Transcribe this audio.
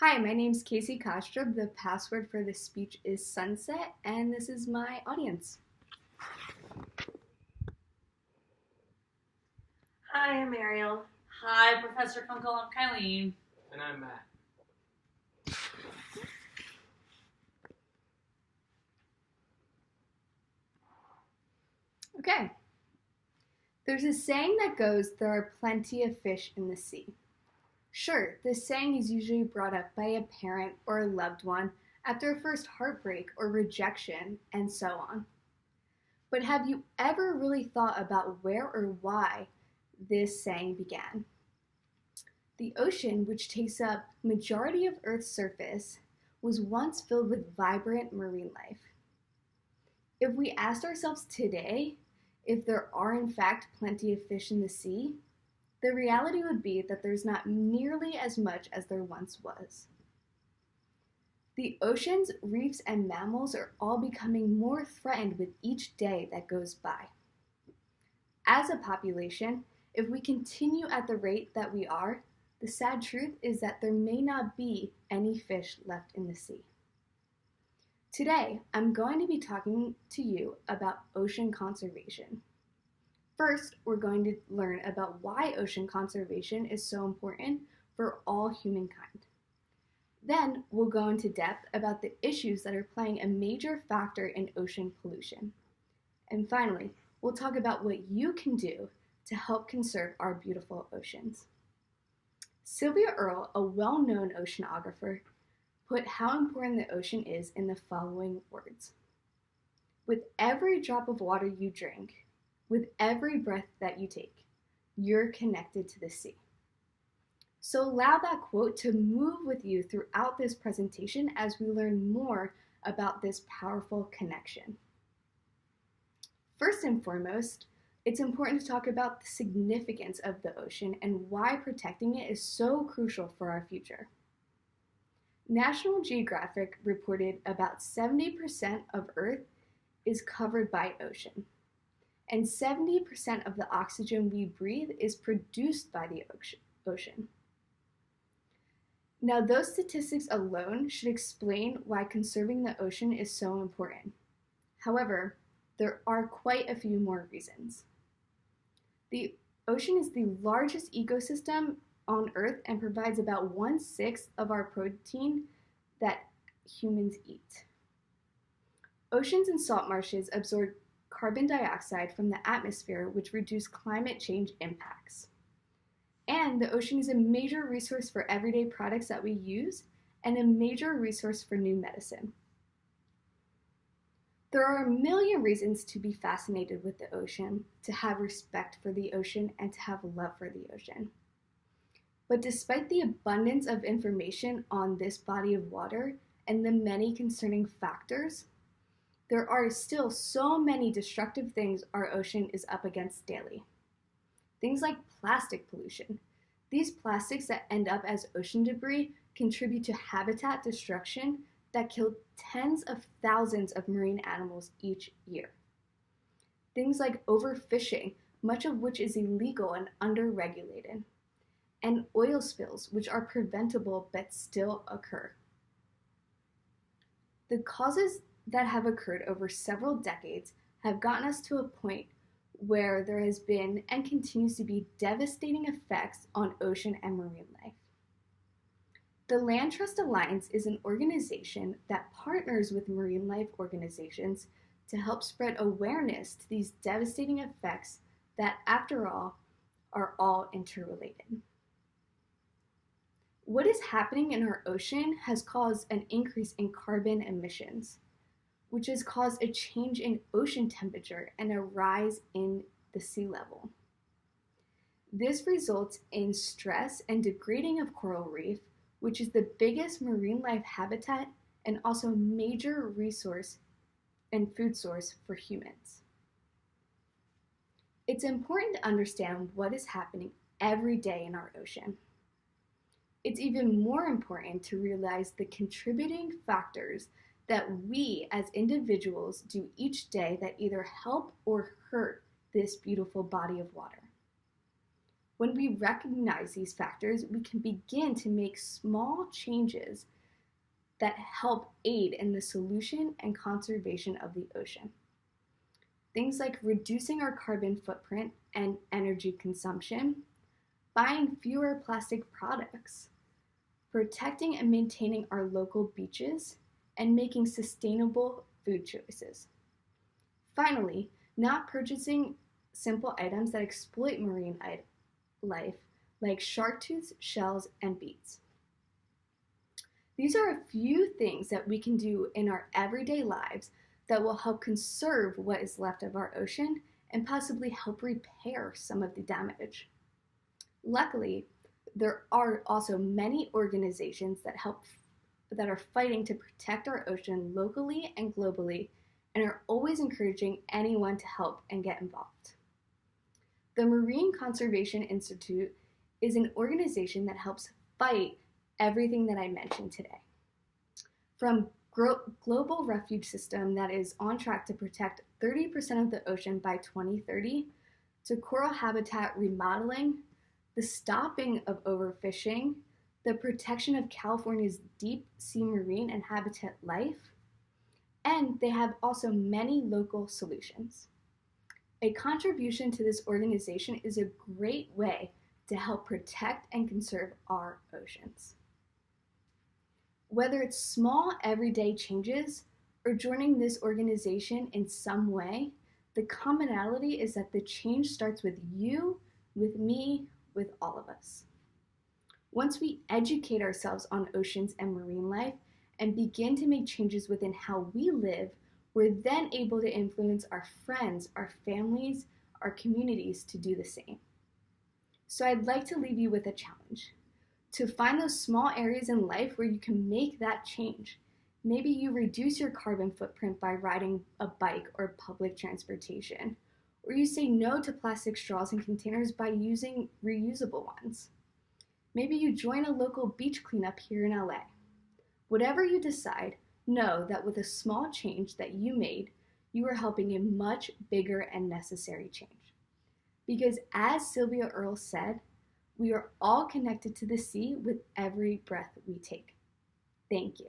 Hi, my name's Casey Kostrup. The password for this speech is sunset, and this is my audience. Hi, I'm Ariel. Hi, Professor Kunkel. I'm Kylene. And I'm Matt. Okay. There's a saying that goes, there are plenty of fish in the sea. Sure, this saying is usually brought up by a parent or a loved one after a first heartbreak or rejection, and so on. But have you ever really thought about where or why this saying began? The ocean, which takes up majority of Earth's surface, was once filled with vibrant marine life. If we asked ourselves today if there are in fact plenty of fish in the sea, the reality would be that there's not nearly as much as there once was. The oceans, reefs, and mammals are all becoming more threatened with each day that goes by. As a population, if we continue at the rate that we are, the sad truth is that there may not be any fish left in the sea. Today, I'm going to be talking to you about ocean conservation. First, we're going to learn about why ocean conservation is so important for all humankind. Then, we'll go into depth about the issues that are playing a major factor in ocean pollution. And finally, we'll talk about what you can do to help conserve our beautiful oceans. Sylvia Earle, a well-known oceanographer, put how important the ocean is in the following words. With every drop of water you drink, with every breath that you take, you're connected to the sea. So allow that quote to move with you throughout this presentation as we learn more about this powerful connection. First and foremost, it's important to talk about the significance of the ocean and why protecting it is so crucial for our future. National Geographic reported about 70% of Earth is covered by ocean, and 70% of the oxygen we breathe is produced by the ocean. Now, those statistics alone should explain why conserving the ocean is so important. However, there are quite a few more reasons. The ocean is the largest ecosystem on Earth and provides about 1/6 of our protein that humans eat. Oceans and salt marshes absorb carbon dioxide from the atmosphere, which reduce climate change impacts. And the ocean is a major resource for everyday products that we use and a major resource for new medicine. There are a million reasons to be fascinated with the ocean, to have respect for the ocean, and to have love for the ocean. But despite the abundance of information on this body of water and the many concerning factors, there are still so many destructive things our ocean is up against daily. Things like plastic pollution. These plastics that end up as ocean debris contribute to habitat destruction that kill tens of thousands of marine animals each year. Things like overfishing, much of which is illegal and underregulated, and oil spills, which are preventable but still occur. The causes that have occurred over several decades have gotten us to a point where there has been and continues to be devastating effects on ocean and marine life. The Land Trust Alliance is an organization that partners with marine life organizations to help spread awareness to these devastating effects that, after all, are all interrelated. What is happening in our ocean has caused an increase in carbon emissions, which has caused a change in ocean temperature and a rise in the sea level. This results in stress and degrading of coral reef, which is the biggest marine life habitat and also a major resource and food source for humans. It's important to understand what is happening every day in our ocean. It's even more important to realize the contributing factors that we as individuals do each day that either help or hurt this beautiful body of water. When we recognize these factors, we can begin to make small changes that help aid in the solution and conservation of the ocean. Things like reducing our carbon footprint and energy consumption, buying fewer plastic products, protecting and maintaining our local beaches, and making sustainable food choices. Finally, not purchasing simple items that exploit marine life, like shark tooths, shells, and beads. These are a few things that we can do in our everyday lives that will help conserve what is left of our ocean and possibly help repair some of the damage. Luckily, there are also many organizations that are fighting to protect our ocean locally and globally and are always encouraging anyone to help and get involved. The Marine Conservation Institute is an organization that helps fight everything that I mentioned today. From global refuge system that is on track to protect 30% of the ocean by 2030, to coral habitat remodeling, the stopping of overfishing, the protection of California's deep sea marine and habitat life, and they have also many local solutions. A contribution to this organization is a great way to help protect and conserve our oceans. Whether it's small everyday changes or joining this organization in some way, the commonality is that the change starts with you, with me, with all of us. Once we educate ourselves on oceans and marine life and begin to make changes within how we live, we're then able to influence our friends, our families, our communities to do the same. So I'd like to leave you with a challenge. To find those small areas in life where you can make that change. Maybe you reduce your carbon footprint by riding a bike or public transportation, or you say no to plastic straws and containers by using reusable ones. Maybe you join a local beach cleanup here in LA. Whatever you decide, know that with a small change that you made, you are helping a much bigger and necessary change. Because as Sylvia Earle said, we are all connected to the sea with every breath we take. Thank you.